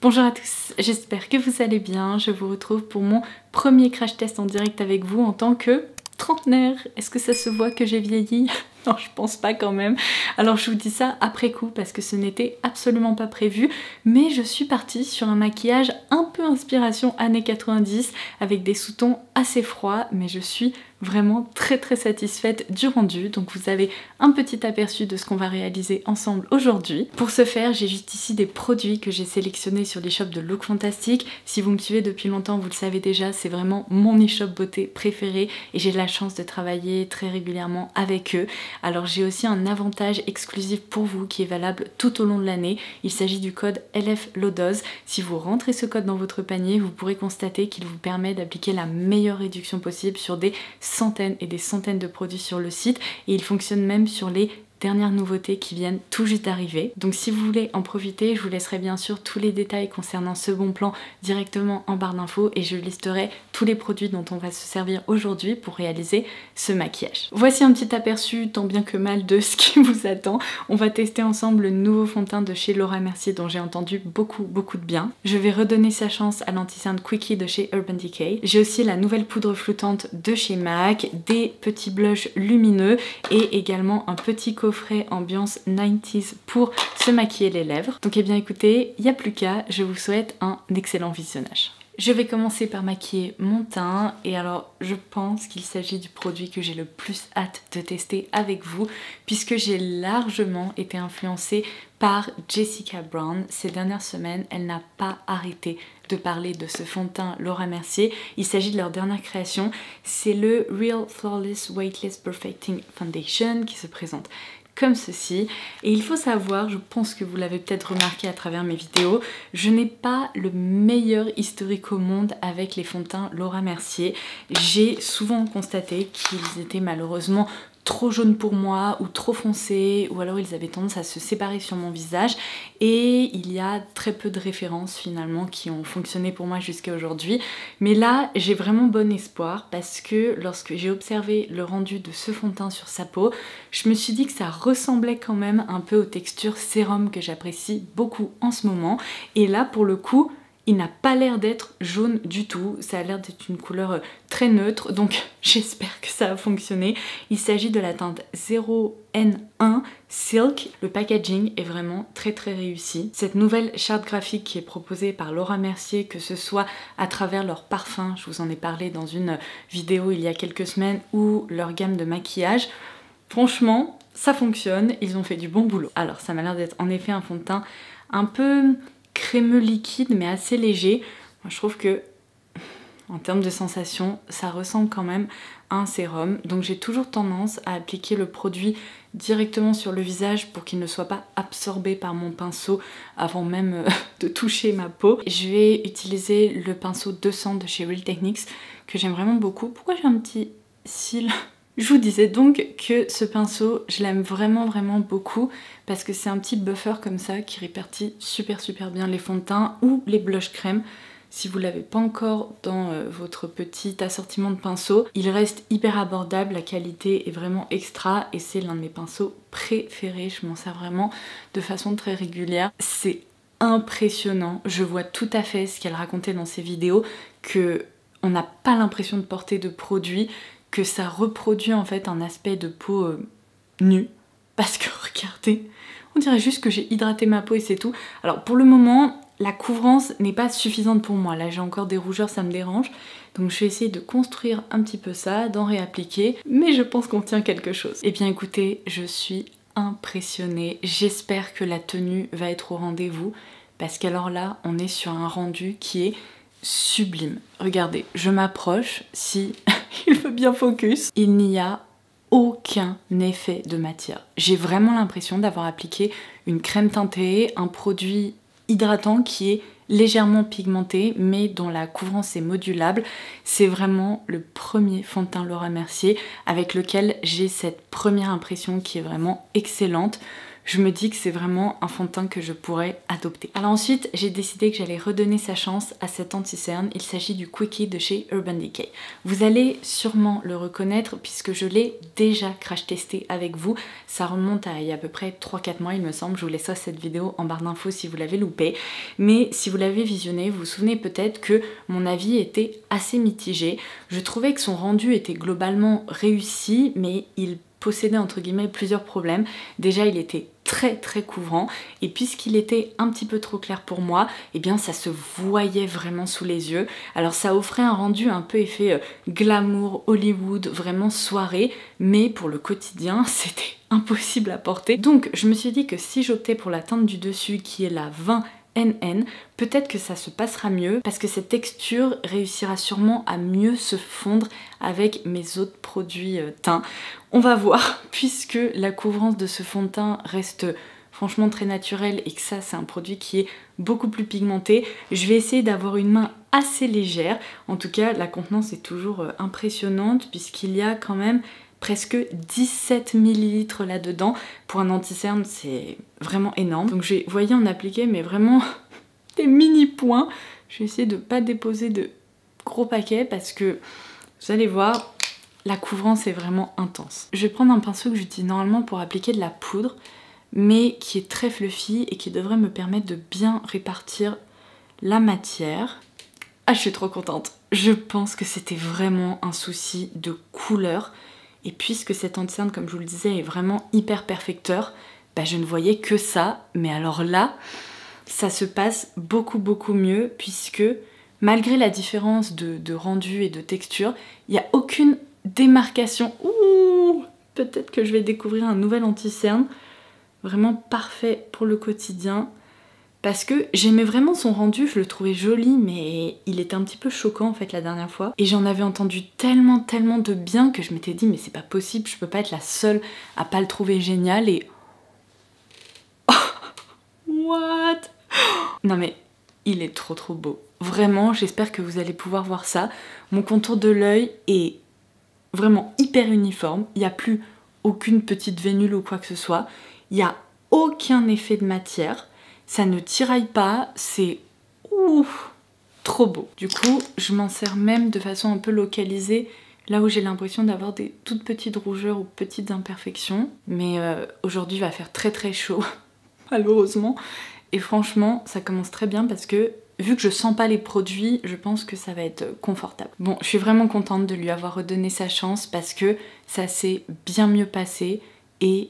Bonjour à tous, j'espère que vous allez bien. Je vous retrouve pour mon premier crash test en direct avec vous en tant que trentenaire. Est-ce que ça se voit que j'ai vieilli? Non, je pense pas quand même. Alors je vous dis ça après coup parce que ce n'était absolument pas prévu, mais je suis partie sur un maquillage un peu inspiration années 90 avec des sous-tons assez froids, mais je suis vraiment très satisfaite du rendu. Donc vous avez un petit aperçu de ce qu'on va réaliser ensemble aujourd'hui. Pour ce faire, j'ai juste ici des produits que j'ai sélectionnés sur l'e-shop de Look Fantastic. Si vous me suivez depuis longtemps, vous le savez déjà, c'est vraiment mon e-shop beauté préféré et j'ai la chance de travailler très régulièrement avec eux. Alors j'ai aussi un avantage exclusif pour vous qui est valable tout au long de l'année. Il s'agit du code LFLODOZ. Si vous rentrez ce code dans votre panier, vous pourrez constater qu'il vous permet d'appliquer la meilleure réduction possible sur des centaines et des centaines de produits sur le site et il fonctionne même sur les dernières nouveautés qui viennent tout juste d'arriver. Donc si vous voulez en profiter, je vous laisserai bien sûr tous les détails concernant ce bon plan directement en barre d'infos et je listerai tous les produits dont on va se servir aujourd'hui pour réaliser ce maquillage. Voici un petit aperçu tant bien que mal de ce qui vous attend. On va tester ensemble le nouveau fond de teint de chez Laura Mercier dont j'ai entendu beaucoup de bien. Je vais redonner sa chance à l'anti-cerne Quickie de chez Urban Decay. J'ai aussi la nouvelle poudre flottante de chez MAC, des petits blushs lumineux et également un petit coffret ambiance 90s pour se maquiller les lèvres. Donc eh bien écoutez, il n'y a plus qu'à, je vous souhaite un excellent visionnage. Je vais commencer par maquiller mon teint et alors je pense qu'il s'agit du produit que j'ai le plus hâte de tester avec vous puisque j'ai largement été influencée par Jessica Brown. Ces dernières semaines, elle n'a pas arrêté de parler de ce fond de teint Laura Mercier. Il s'agit de leur dernière création, c'est le Real Flawless Weightless Perfecting Foundation qui se présente comme ceci. Et il faut savoir, je pense que vous l'avez peut-être remarqué à travers mes vidéos, je n'ai pas le meilleur historique au monde avec les fonds de teint Laura Mercier. J'ai souvent constaté qu'ils étaient malheureusement trop jaunes pour moi ou trop foncés ou alors ils avaient tendance à se séparer sur mon visage et il y a très peu de références finalement qui ont fonctionné pour moi jusqu'à aujourd'hui. Mais là j'ai vraiment bon espoir parce que lorsque j'ai observé le rendu de ce fond de teint sur sa peau, je me suis dit que ça ressemblait quand même un peu aux textures sérum que j'apprécie beaucoup en ce moment et là pour le coup il n'a pas l'air d'être jaune du tout, ça a l'air d'être une couleur très neutre, donc j'espère que ça a fonctionné. Il s'agit de la teinte 0N1 Silk. Le packaging est vraiment très réussi. Cette nouvelle charte graphique qui est proposée par Laura Mercier, que ce soit à travers leur parfum, je vous en ai parlé dans une vidéo il y a quelques semaines, ou leur gamme de maquillage, franchement, ça fonctionne, ils ont fait du bon boulot. Alors ça m'a l'air d'être en effet un fond de teint un peu crémeux liquide mais assez léger. Moi je trouve que en termes de sensation ça ressemble quand même à un sérum, donc j'ai toujours tendance à appliquer le produit directement sur le visage pour qu'il ne soit pas absorbé par mon pinceau avant même de toucher ma peau. Je vais utiliser le pinceau 200 de chez Real Techniques que j'aime vraiment beaucoup. Pourquoi j'ai un petit cil? Je vous disais donc que ce pinceau, je l'aime vraiment beaucoup parce que c'est un petit buffer comme ça qui répartit super bien les fonds de teint ou les blush crème. Si vous l'avez pas encore dans votre petit assortiment de pinceaux, il reste hyper abordable, la qualité est vraiment extra et c'est l'un de mes pinceaux préférés, je m'en sers vraiment de façon très régulière. C'est impressionnant, je vois tout à fait ce qu'elle racontait dans ses vidéos, que on n'a pas l'impression de porter de produit, que ça reproduit en fait un aspect de peau nue. Parce que regardez, on dirait juste que j'ai hydraté ma peau et c'est tout. Alors pour le moment, la couvrance n'est pas suffisante pour moi. Là j'ai encore des rougeurs, ça me dérange. Donc je vais essayer de construire un petit peu ça, d'en réappliquer. Mais je pense qu'on tient quelque chose. Eh bien écoutez, je suis impressionnée. J'espère que la tenue va être au rendez-vous. Parce qu'alors là, on est sur un rendu qui est sublime. Regardez, je m'approche, si il veut bien focus. Il n'y a aucun effet de matière. J'ai vraiment l'impression d'avoir appliqué une crème teintée, un produit hydratant qui est légèrement pigmenté mais dont la couvrance est modulable. C'est vraiment le premier fond de teint Laura Mercier avec lequel j'ai cette première impression qui est vraiment excellente. je me dis que c'est vraiment un fond de teint que je pourrais adopter. Alors ensuite, j'ai décidé que j'allais redonner sa chance à cet anti-cerne. Il s'agit du Quickie de chez Urban Decay. Vous allez sûrement le reconnaître puisque je l'ai déjà crash testé avec vous. Ça remonte à il y a à peu près 3-4 mois il me semble. Je vous laisserai cette vidéo en barre d'infos si vous l'avez loupé. Mais si vous l'avez visionné, vous vous souvenez peut-être que mon avis était assez mitigé. Je trouvais que son rendu était globalement réussi, mais il possédait entre guillemets plusieurs problèmes. Déjà, il était très couvrant et puisqu'il était un petit peu trop clair pour moi, eh bien ça se voyait vraiment sous les yeux. Alors ça offrait un rendu un peu effet glamour, Hollywood, vraiment soirée, mais pour le quotidien c'était impossible à porter. Donc je me suis dit que si j'optais pour la teinte du dessus qui est la 20 NN, peut-être que ça se passera mieux parce que cette texture réussira sûrement à mieux se fondre avec mes autres produits teints. On va voir, puisque la couvrance de ce fond de teint reste franchement très naturelle et que ça c'est un produit qui est beaucoup plus pigmenté. Je vais essayer d'avoir une main assez légère. En tout cas, la contenance est toujours impressionnante puisqu'il y a quand même presque 17 ml là-dedans. Pour un anti-cerne, c'est vraiment énorme. Donc je vais, vous voyez, en appliquer, mais vraiment des mini points. Je vais essayer de ne pas déposer de gros paquets parce que vous allez voir, la couvrance est vraiment intense. Je vais prendre un pinceau que j'utilise normalement pour appliquer de la poudre, mais qui est très fluffy et qui devrait me permettre de bien répartir la matière. Ah, je suis trop contente. Je pense que c'était vraiment un souci de couleur. Et puisque cet anti-cerne, comme je vous le disais, est vraiment hyper perfecteur, bah je ne voyais que ça. Mais alors là, ça se passe beaucoup mieux puisque malgré la différence de rendu et de texture, il n'y a aucune démarcation. Ouh, peut-être que je vais découvrir un nouvel anti-cerne vraiment parfait pour le quotidien. Parce que j'aimais vraiment son rendu, je le trouvais joli, mais il était un petit peu choquant en fait la dernière fois. Et j'en avais entendu tellement de bien que je m'étais dit mais c'est pas possible, je peux pas être la seule à pas le trouver génial et... What? Non mais il est trop beau. Vraiment, j'espère que vous allez pouvoir voir ça. Mon contour de l'œil est vraiment hyper uniforme, il n'y a plus aucune petite vénule ou quoi que ce soit, il n'y a aucun effet de matière. Ça ne tiraille pas, c'est ouf, trop beau. Du coup, je m'en sers même de façon un peu localisée, là où j'ai l'impression d'avoir des toutes petites rougeurs ou petites imperfections. Mais aujourd'hui, il va faire très chaud, malheureusement. Et franchement, ça commence très bien parce que, vu que je sens pas les produits, je pense que ça va être confortable. Bon, je suis vraiment contente de lui avoir redonné sa chance parce que ça s'est bien mieux passé et...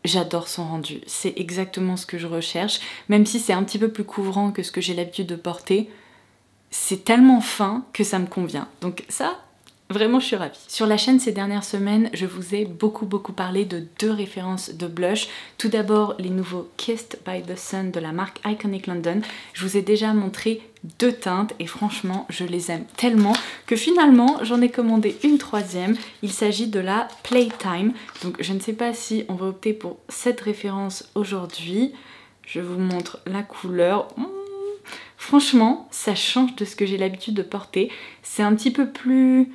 j'adore son rendu, c'est exactement ce que je recherche, même si c'est un petit peu plus couvrant que ce que j'ai l'habitude de porter, c'est tellement fin que ça me convient. Donc ça, vraiment je suis ravie. Sur la chaîne ces dernières semaines, je vous ai beaucoup parlé de 2 références de blush. Tout d'abord les nouveaux Kissed by the Sun de la marque Iconic London. Je vous ai déjà montré 2 teintes et franchement je les aime tellement que finalement j'en ai commandé une 3e. Il s'agit de la Playtime. Donc je ne sais pas si on va opter pour cette référence aujourd'hui. Je vous montre la couleur. Franchement ça change de ce que j'ai l'habitude de porter. C'est un petit peu plus...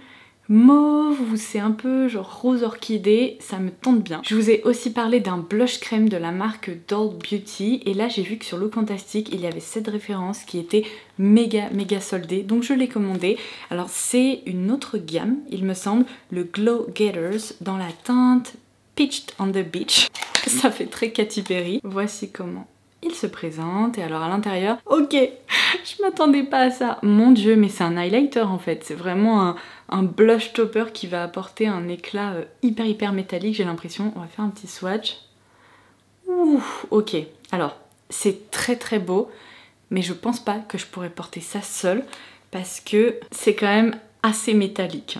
mauve ou c'est un peu genre rose orchidée, ça me tente bien. Je vous ai aussi parlé d'un blush crème de la marque Doll Beauty et là j'ai vu que sur Look Fantastic il y avait cette référence qui était méga soldée, donc je l'ai commandé. Alors c'est une autre gamme il me semble, le Glow Getters dans la teinte Pitched on the Beach. Ça fait très Katy Perry. Voici comment il se présente et alors à l'intérieur, ok, je m'attendais pas à ça. Mon dieu, mais c'est un highlighter en fait, c'est vraiment un blush topper qui va apporter un éclat hyper métallique, j'ai l'impression. On va faire un petit swatch. Ouh, ok, alors c'est très beau, mais je pense pas que je pourrais porter ça seule parce que c'est quand même assez métallique.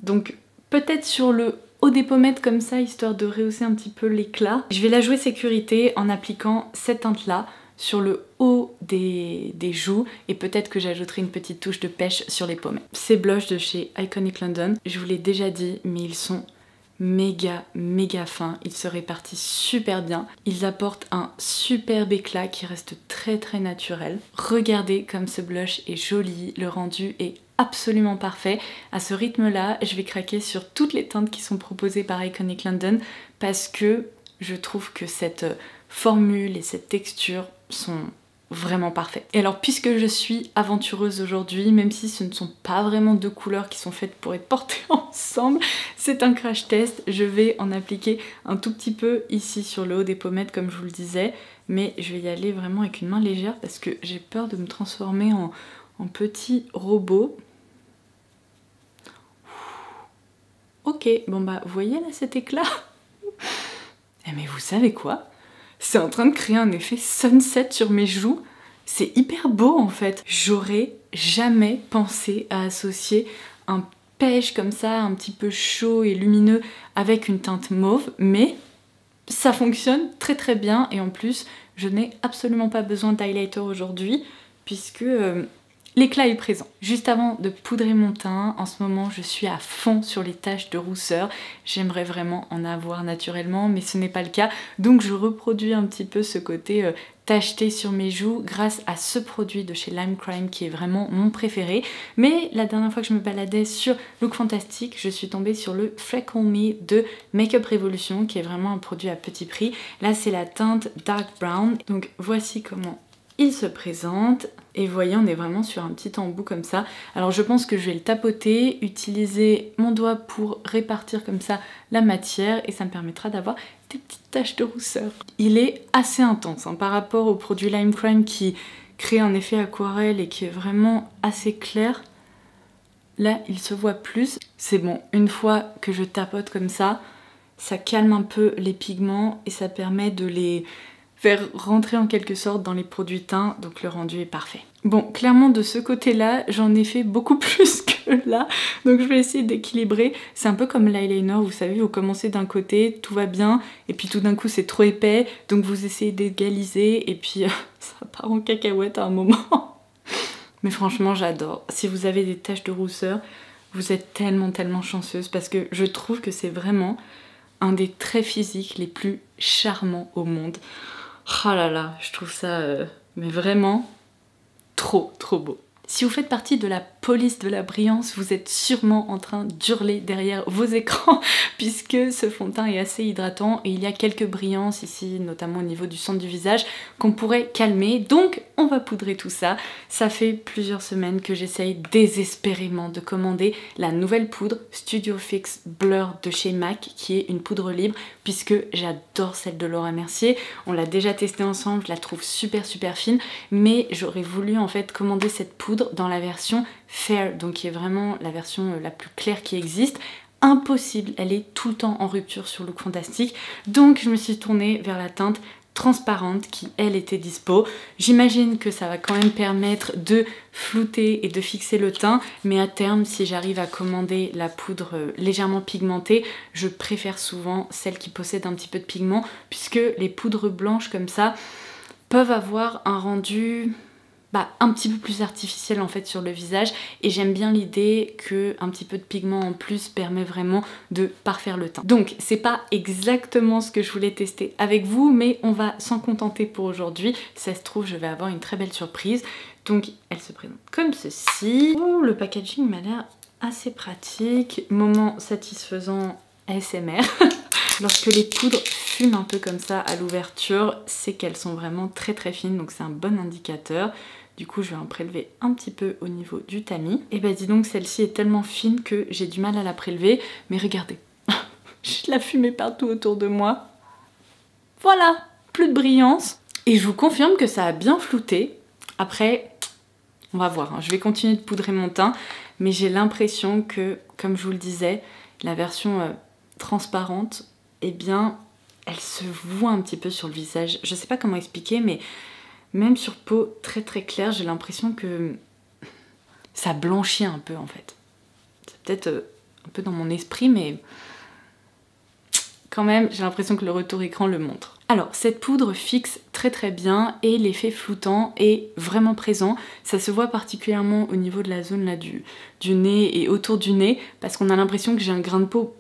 Donc peut-être sur le haut des pommettes comme ça, histoire de rehausser un petit peu l'éclat. Je vais la jouer sécurité en appliquant cette teinte là sur le haut des joues et peut-être que j'ajouterai une petite touche de pêche sur les pommettes. Ces blushs de chez Iconic London, je vous l'ai déjà dit, mais ils sont méga fins, ils se répartissent super bien, ils apportent un superbe éclat qui reste très naturel. Regardez comme ce blush est joli, le rendu est absolument parfait. À ce rythme là, je vais craquer sur toutes les teintes qui sont proposées par Iconic London parce que je trouve que cette formule et cette texture sont vraiment parfaites. Et alors puisque je suis aventureuse aujourd'hui, même si ce ne sont pas vraiment deux couleurs qui sont faites pour être portées ensemble, c'est un crash test, je vais en appliquer un tout petit peu ici sur le haut des pommettes comme je vous le disais, mais je vais y aller vraiment avec une main légère parce que j'ai peur de me transformer en petit robot. Ok, bon bah vous voyez là cet éclat? Eh mais vous savez quoi? C'est en train de créer un effet sunset sur mes joues. C'est hyper beau en fait. J'aurais jamais pensé à associer un beige comme ça, un petit peu chaud et lumineux avec une teinte mauve, mais ça fonctionne très très bien et en plus je n'ai absolument pas besoin d'highlighter aujourd'hui puisque l'éclat est présent. Juste avant de poudrer mon teint, en ce moment je suis à fond sur les taches de rousseur. J'aimerais vraiment en avoir naturellement mais ce n'est pas le cas. Donc je reproduis un petit peu ce côté tacheté sur mes joues grâce à ce produit de chez Lime Crime qui est vraiment mon préféré. Mais la dernière fois que je me baladais sur Look Fantastic, je suis tombée sur le Freckle Me de Makeup Revolution qui est vraiment un produit à petit prix. Là c'est la teinte Dark Brown. Donc voici comment il se présente. Et vous voyez, on est vraiment sur un petit embout comme ça. Alors je pense que je vais le tapoter, utiliser mon doigt pour répartir comme ça la matière et ça me permettra d'avoir des petites taches de rousseur. Il est assez intense hein, par rapport au produit Lime Crime qui crée un effet aquarelle et qui est vraiment assez clair. Là, il se voit plus. C'est bon, une fois que je tapote comme ça calme un peu les pigments et ça permet de les faire rentrer en quelque sorte dans les produits teints, donc le rendu est parfait. Bon, clairement de ce côté-là, j'en ai fait beaucoup plus que là, donc je vais essayer d'équilibrer. C'est un peu comme l'eyeliner, vous savez, vous commencez d'un côté, tout va bien, et puis tout d'un coup c'est trop épais, donc vous essayez d'égaliser, et puis ça part en cacahuète à un moment. Mais franchement, j'adore. Si vous avez des taches de rousseur, vous êtes tellement chanceuse, parce que je trouve que c'est vraiment un des traits physiques les plus charmants au monde. Oh là là, je trouve ça mais vraiment trop beau. Si vous faites partie de la police de la brillance, vous êtes sûrement en train d'hurler derrière vos écrans puisque ce fond de teint est assez hydratant et il y a quelques brillances ici, notamment au niveau du centre du visage, qu'on pourrait calmer. Donc on va poudrer tout ça. Ça fait plusieurs semaines que j'essaye désespérément de commander la nouvelle poudre Studio Fix Blur de chez MAC qui est une poudre libre puisque j'adore celle de Laura Mercier. On l'a déjà testée ensemble, je la trouve super fine, mais j'aurais voulu en fait commander cette poudre dans la version Fair, donc qui est vraiment la version la plus claire qui existe. Impossible, elle est tout le temps en rupture sur Look Fantastic, donc je me suis tournée vers la teinte transparente qui elle était dispo. J'imagine que ça va quand même permettre de flouter et de fixer le teint, mais à terme si j'arrive à commander la poudre légèrement pigmentée, je préfère souvent celle qui possède un petit peu de pigment puisque les poudres blanches comme ça peuvent avoir un rendu un petit peu plus artificiel en fait sur le visage et j'aime bien l'idée que un petit peu de pigment en plus permet vraiment de parfaire le teint. Donc c'est pas exactement ce que je voulais tester avec vous mais on va s'en contenter pour aujourd'hui. Si ça se trouve je vais avoir une très belle surprise. Donc elle se présente comme ceci. Oh, le packaging m'a l'air assez pratique. Moment satisfaisant ASMR. Lorsque les poudres fument un peu comme ça à l'ouverture, c'est qu'elles sont vraiment très fines, donc c'est un bon indicateur. Du coup, je vais en prélever un petit peu au niveau du tamis. Et bah dis donc, celle-ci est tellement fine que j'ai du mal à la prélever. Mais regardez, j'ai de la fumée partout autour de moi. Voilà, plus de brillance. Et je vous confirme que ça a bien flouté. Après, on va voir, hein. Je vais continuer de poudrer mon teint. Mais j'ai l'impression que, comme je vous le disais, la version transparente, eh bien, elle se voit un petit peu sur le visage. Je sais pas comment expliquer, mais même sur peau très claire, j'ai l'impression que ça blanchit un peu en fait. C'est peut-être un peu dans mon esprit, mais quand même, j'ai l'impression que le retour écran le montre. Alors, cette poudre fixe très bien et l'effet floutant est vraiment présent. Ça se voit particulièrement au niveau de la zone là du nez et autour du nez parce qu'on a l'impression que j'ai un grain de peau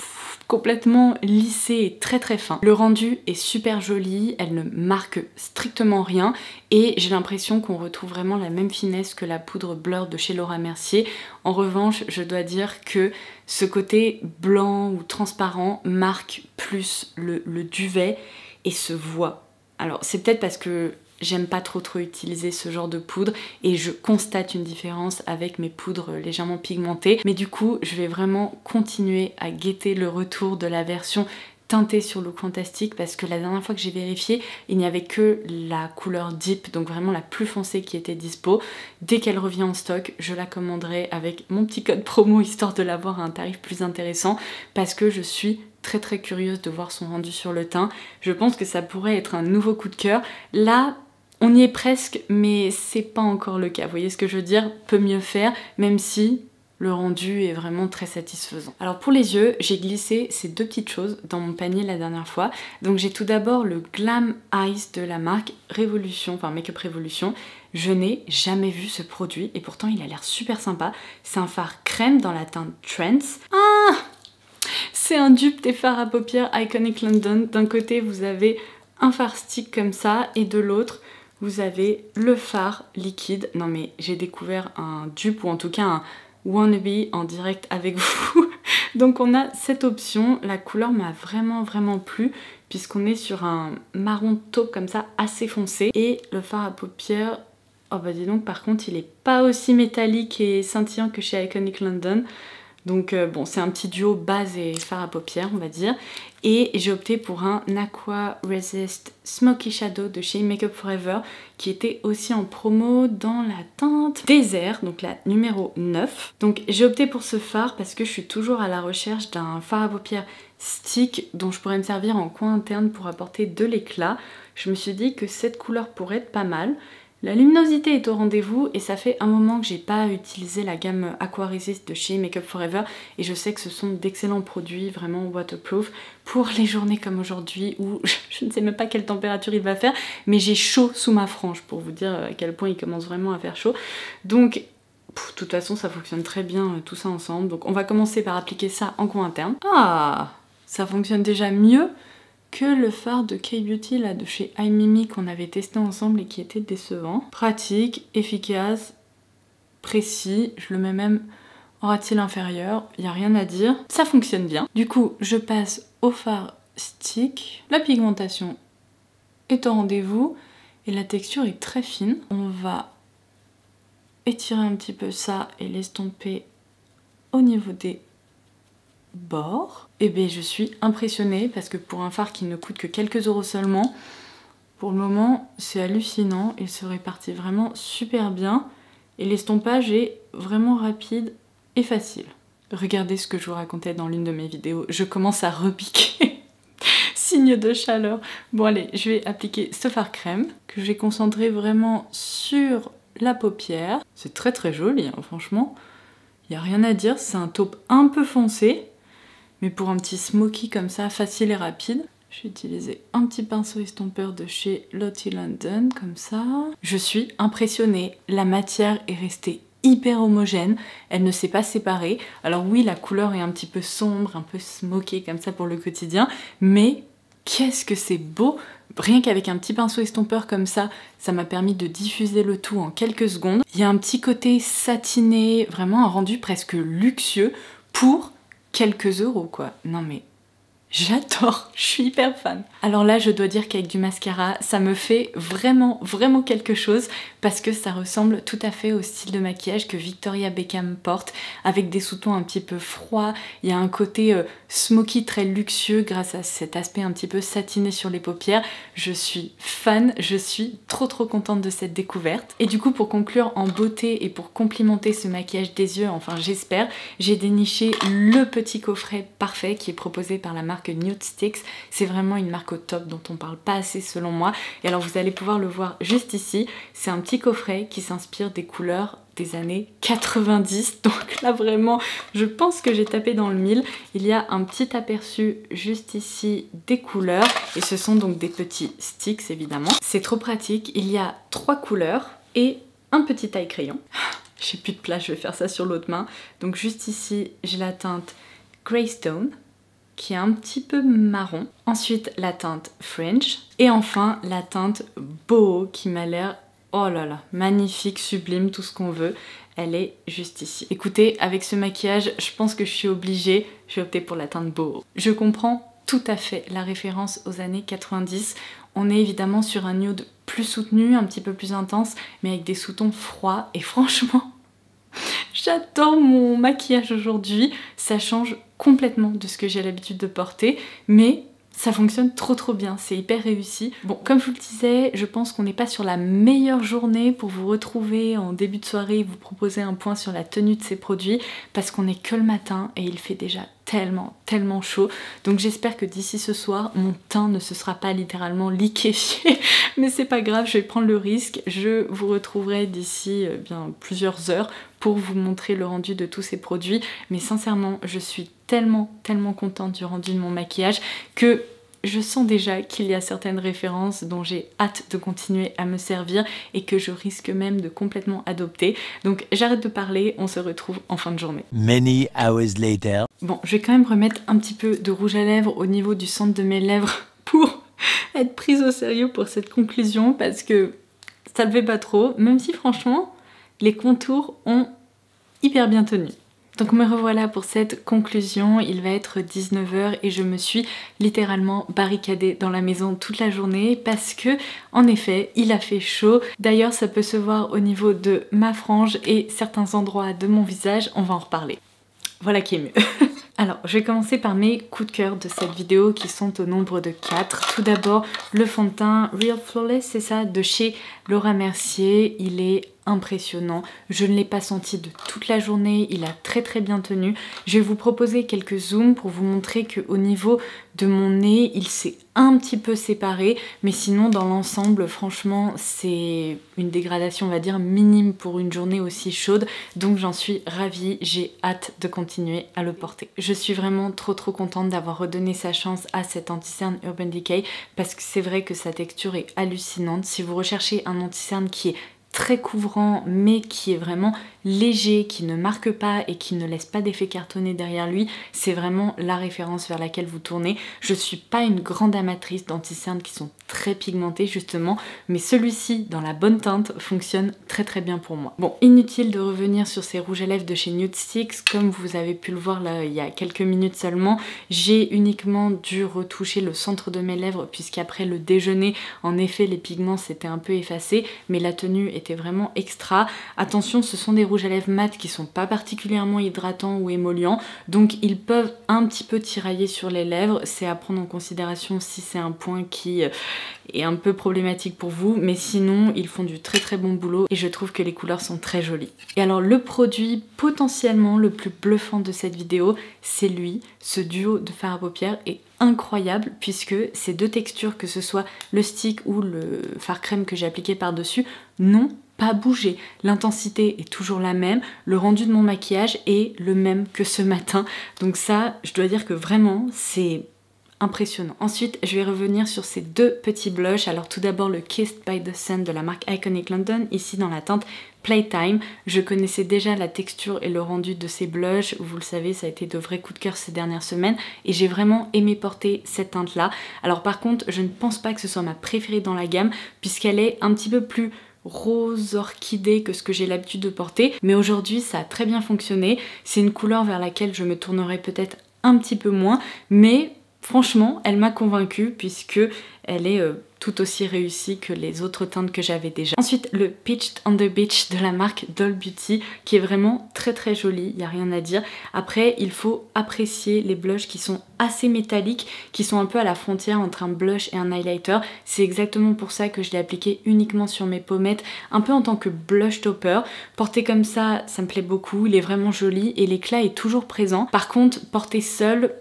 complètement lissé et très fin. Le rendu est super joli, elle ne marque strictement rien et j'ai l'impression qu'on retrouve vraiment la même finesse que la poudre Blur de chez Laura Mercier. En revanche, je dois dire que ce côté blanc ou transparent marque plus le duvet et se voit. Alors c'est peut-être parce que j'aime pas trop utiliser ce genre de poudre et je constate une différence avec mes poudres légèrement pigmentées. Mais du coup, je vais vraiment continuer à guetter le retour de la version teintée sur Look Fantastic parce que la dernière fois que j'ai vérifié, il n'y avait que la couleur Deep, donc vraiment la plus foncée qui était dispo. Dès qu'elle revient en stock, je la commanderai avec mon petit code promo histoire de l'avoir à un tarif plus intéressant parce que je suis très curieuse de voir son rendu sur le teint. Je pense que ça pourrait être un nouveau coup de cœur. Là, on y est presque, mais c'est pas encore le cas. Vous voyez ce que je veux dire? Peut mieux faire, même si le rendu est vraiment très satisfaisant. Alors pour les yeux, j'ai glissé ces deux petites choses dans mon panier la dernière fois. Donc j'ai tout d'abord le Glam Eyes de la marque Révolution, enfin Make Up Révolution. Je n'ai jamais vu ce produit et pourtant il a l'air super sympa. C'est un fard crème dans la teinte Trance. Ah! C'est un dupe des fards à paupières Iconic London. D'un côté, vous avez un fard stick comme ça et de l'autre, vous avez le fard liquide. Non mais j'ai découvert un dupe ou en tout cas un wannabe en direct avec vous. Donc on a cette option. La couleur m'a vraiment plu puisqu'on est sur un marron taupe comme ça assez foncé. Et le fard à paupières, oh bah dis donc par contre il est pas aussi métallique et scintillant que chez Iconic London. Donc bon, c'est un petit duo base et fard à paupières, on va dire. Et j'ai opté pour un Aqua Resist Smoky Shadow de chez Make Up For Ever qui était aussi en promo dans la teinte Désert, donc la numéro 9. Donc j'ai opté pour ce fard parce que je suis toujours à la recherche d'un fard à paupières stick dont je pourrais me servir en coin interne pour apporter de l'éclat. Je me suis dit que cette couleur pourrait être pas mal. La luminosité est au rendez-vous et ça fait un moment que j'ai pas utilisé la gamme Aqua Resist de chez Make Up For Ever et je sais que ce sont d'excellents produits vraiment waterproof pour les journées comme aujourd'hui où je ne sais même pas quelle température il va faire mais j'ai chaud sous ma frange pour vous dire à quel point il commence vraiment à faire chaud. Donc de toute façon ça fonctionne très bien tout ça ensemble, donc on va commencer par appliquer ça en coin interne. Ah, ça fonctionne déjà mieux que le fard de K-Beauty là de chez iMimi qu'on avait testé ensemble et qui était décevant. Pratique, efficace, précis, je le mets même en ras-de-cils inférieur, il n'y a rien à dire, ça fonctionne bien. Du coup, je passe au fard stick, la pigmentation est au rendez-vous et la texture est très fine. On va étirer un petit peu ça et l'estomper au niveau des bords. Et bien je suis impressionnée parce que pour un fard qui ne coûte que quelques euros seulement, pour le moment c'est hallucinant, il se répartit vraiment super bien et l'estompage est vraiment rapide et facile. Regardez ce que je vous racontais dans l'une de mes vidéos, je commence à repiquer. Signe de chaleur. Bon allez, je vais appliquer ce fard crème que j'ai concentré vraiment sur la paupière. C'est très joli hein, franchement, il n'y a rien à dire, c'est un taupe un peu foncé. Mais pour un petit smoky comme ça, facile et rapide, je vais utiliser un petit pinceau estompeur de chez Lottie London, comme ça. Je suis impressionnée, la matière est restée hyper homogène, elle ne s'est pas séparée. Alors oui, la couleur est un petit peu sombre, un peu smoky comme ça pour le quotidien, mais qu'est-ce que c'est beau! Rien qu'avec un petit pinceau estompeur comme ça m'a permis de diffuser le tout en quelques secondes. Il y a un petit côté satiné, vraiment un rendu presque luxueux pour quelques euros quoi. Non mais j'adore, je suis hyper fan. Alors là je dois dire qu'avec du mascara ça me fait vraiment quelque chose parce que ça ressemble tout à fait au style de maquillage que Victoria Beckham porte avec des sous-tons un petit peu froids. Il y a un côté smoky très luxueux grâce à cet aspect un petit peu satiné sur les paupières. Je suis fan, je suis trop contente de cette découverte. Et du coup pour conclure en beauté et pour complimenter ce maquillage des yeux, enfin j'espère, j'ai déniché le petit coffret parfait qui est proposé par la marque Nude Sticks. C'est vraiment une marque au top dont on parle pas assez selon moi. Et alors vous allez pouvoir le voir juste ici. C'est un petit coffret qui s'inspire des couleurs des années 90. Donc là vraiment, je pense que j'ai tapé dans le mille. Il y a un petit aperçu juste ici des couleurs. Et ce sont donc des petits sticks évidemment. C'est trop pratique. Il y a 3 couleurs et un petit taille crayon. J'ai plus de place, je vais faire ça sur l'autre main. Donc juste ici, j'ai la teinte Greystone, qui est un petit peu marron. Ensuite, la teinte Fringe. Et enfin, la teinte Boho, qui m'a l'air, oh là là, magnifique, sublime, tout ce qu'on veut. Elle est juste ici. Écoutez, avec ce maquillage, je pense que je suis obligée, je vais opter pour la teinte Boho. Je comprends tout à fait la référence aux années 90. On est évidemment sur un nude plus soutenu, un petit peu plus intense, mais avec des sous-tons froids. Et franchement, j'adore mon maquillage aujourd'hui. Ça change complètement de ce que j'ai l'habitude de porter, mais ça fonctionne trop bien, c'est hyper réussi. Bon, comme je vous le disais, je pense qu'on n'est pas sur la meilleure journée pour vous retrouver en début de soirée et vous proposer un point sur la tenue de ces produits, parce qu'on n'est que le matin et il fait déjà tellement chaud. Donc j'espère que d'ici ce soir, mon teint ne se sera pas littéralement liquéfié, mais c'est pas grave, je vais prendre le risque. Je vous retrouverai d'ici bien plusieurs heures pour vous montrer le rendu de tous ces produits, mais sincèrement, je suis tellement contente du rendu de mon maquillage que je sens déjà qu'il y a certaines références dont j'ai hâte de continuer à me servir et que je risque même de complètement adopter. Donc j'arrête de parler, on se retrouve en fin de journée. Many hours later. Bon, je vais quand même remettre un petit peu de rouge à lèvres au niveau du centre de mes lèvres pour être prise au sérieux pour cette conclusion, parce que ça le fait pas trop, même si franchement les contours ont hyper bien tenu. Donc me revoilà pour cette conclusion, il va être 19 h et je me suis littéralement barricadée dans la maison toute la journée parce que, en effet, il a fait chaud. D'ailleurs, ça peut se voir au niveau de ma frange et certains endroits de mon visage, on va en reparler. Voilà qui est mieux. Alors, je vais commencer par mes coups de cœur de cette vidéo qui sont au nombre de 4. Tout d'abord, le fond de teint Real Flawless, c'est ça, de chez Laura Mercier. Il est impressionnant. Je ne l'ai pas senti de toute la journée, il a très bien tenu. Je vais vous proposer quelques zooms pour vous montrer qu'au niveau de mon nez, il s'est un petit peu séparé, mais sinon dans l'ensemble, franchement, c'est une dégradation, on va dire, minime pour une journée aussi chaude, donc j'en suis ravie, j'ai hâte de continuer à le porter. Je suis vraiment trop contente d'avoir redonné sa chance à cet anti-cerne Urban Decay, parce que c'est vrai que sa texture est hallucinante. Si vous recherchez un anti-cerne qui est très couvrant mais qui est vraiment léger, qui ne marque pas et qui ne laisse pas d'effet cartonné derrière lui, c'est vraiment la référence vers laquelle vous tournez. Je suis pas une grande amatrice d'anti-cernes qui sont très pigmentés justement, mais celui-ci dans la bonne teinte fonctionne très bien pour moi. Bon, inutile de revenir sur ces rouges à lèvres de chez Nude Sticks, comme vous avez pu le voir là il y a quelques minutes seulement, j'ai uniquement dû retoucher le centre de mes lèvres puisqu'après le déjeuner, en effet les pigments s'étaient un peu effacés, mais la tenue était vraiment extra. Attention, ce sont des rouges à lèvres mat qui sont pas particulièrement hydratants ou émollients, donc ils peuvent un petit peu tirailler sur les lèvres, c'est à prendre en considération si c'est un point qui est un peu problématique pour vous, mais sinon ils font du très bon boulot et je trouve que les couleurs sont très jolies. Et alors le produit potentiellement le plus bluffant de cette vidéo, c'est lui. Ce duo de fard à paupières est incroyable puisque ces deux textures, que ce soit le stick ou le fard crème que j'ai appliqué par-dessus, n'ont pas bougé. L'intensité est toujours la même, le rendu de mon maquillage est le même que ce matin. Donc ça, je dois dire que vraiment, c'est impressionnant. Ensuite, je vais revenir sur ces deux petits blushs. Alors tout d'abord le Kissed by the Sun de la marque Iconic London, ici dans la teinte Playtime. Je connaissais déjà la texture et le rendu de ces blushs, vous le savez, ça a été de vrais coups de cœur ces dernières semaines et j'ai vraiment aimé porter cette teinte là. Alors par contre, je ne pense pas que ce soit ma préférée dans la gamme puisqu'elle est un petit peu plus rose orchidée que ce que j'ai l'habitude de porter, mais aujourd'hui ça a très bien fonctionné. C'est une couleur vers laquelle je me tournerai peut-être un petit peu moins, mais franchement, elle m'a convaincue puisque elle est tout aussi réussie que les autres teintes que j'avais déjà. Ensuite, le Peached on the Beach de la marque Doll Beauty qui est vraiment très joli, il n'y a rien à dire. Après, il faut apprécier les blushs qui sont assez métalliques, qui sont un peu à la frontière entre un blush et un highlighter. C'est exactement pour ça que je l'ai appliqué uniquement sur mes pommettes, un peu en tant que blush topper. Porté comme ça, ça me plaît beaucoup, il est vraiment joli et l'éclat est toujours présent. Par contre, porté seul,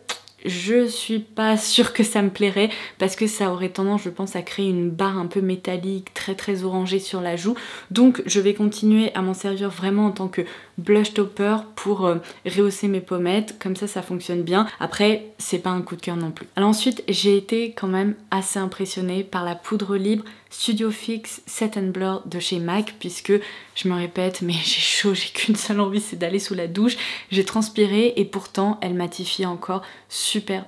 je suis pas sûre que ça me plairait parce que ça aurait tendance, je pense, à créer une barre un peu métallique, très orangée sur la joue. Donc je vais continuer à m'en servir vraiment en tant que blush topper pour rehausser mes pommettes, comme ça fonctionne bien. Après, c'est pas un coup de cœur non plus. Alors ensuite, j'ai été quand même assez impressionnée par la poudre libre Studio Fix Set and Blur de chez MAC, puisque je me répète, mais j'ai chaud, j'ai qu'une seule envie, c'est d'aller sous la douche. J'ai transpiré et pourtant elle matifie encore super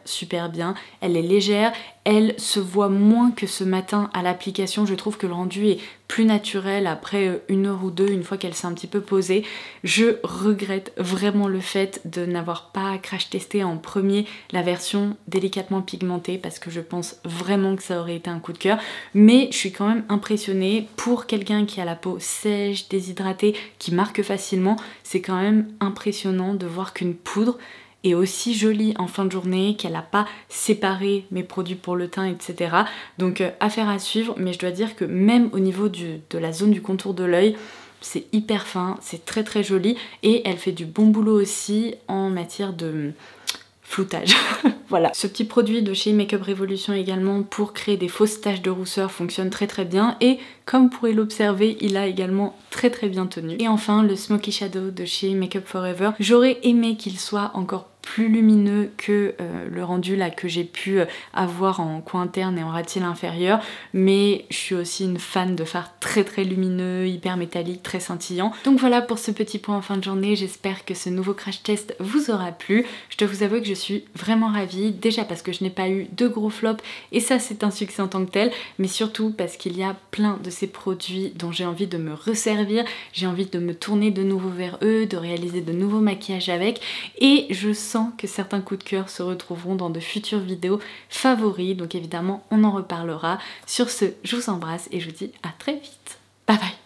bien. Elle est légère, elle se voit moins que ce matin à l'application. Je trouve que le rendu est plus naturel après 1 heure ou 2, une fois qu'elle s'est un petit peu posée. Je regrette vraiment le fait de n'avoir pas crash testé en premier la version délicatement pigmentée, parce que je pense vraiment que ça aurait été un coup de cœur. Mais je suis quand même impressionnée pour quelqu'un qui a la peau sèche, déshydratée, qui marque facilement. C'est quand même impressionnant de voir qu'une poudre est aussi jolie en fin de journée, qu'elle n'a pas séparé mes produits pour le teint, etc. Donc affaire à suivre, mais je dois dire que même au niveau de la zone du contour de l'œil, c'est hyper fin, c'est très très joli, et elle fait du bon boulot aussi en matière de floutage. Voilà. Ce petit produit de chez Makeup Revolution également pour créer des fausses taches de rousseur fonctionne très très bien, et comme vous pourrez l'observer, il a également très très bien tenu. Et enfin le Smoky Shadow de chez Makeup Forever. J'aurais aimé qu'il soit encore plus lumineux que le rendu là que j'ai pu avoir en coin interne et en ras de cils inférieur, mais je suis aussi une fan de fards très très lumineux, hyper métallique, très scintillant. Donc voilà pour ce petit point en fin de journée, j'espère que ce nouveau crash test vous aura plu. Je dois vous avouer que je suis vraiment ravie, déjà parce que je n'ai pas eu de gros flops, et ça c'est un succès en tant que tel, mais surtout parce qu'il y a plein de ces produits dont j'ai envie de me resservir, j'ai envie de me tourner de nouveau vers eux, de réaliser de nouveaux maquillages avec, et je sens que certains coups de cœur se retrouveront dans de futures vidéos favoris, donc évidemment on en reparlera. Sur ce, je vous embrasse et je vous dis à très vite. Bye bye.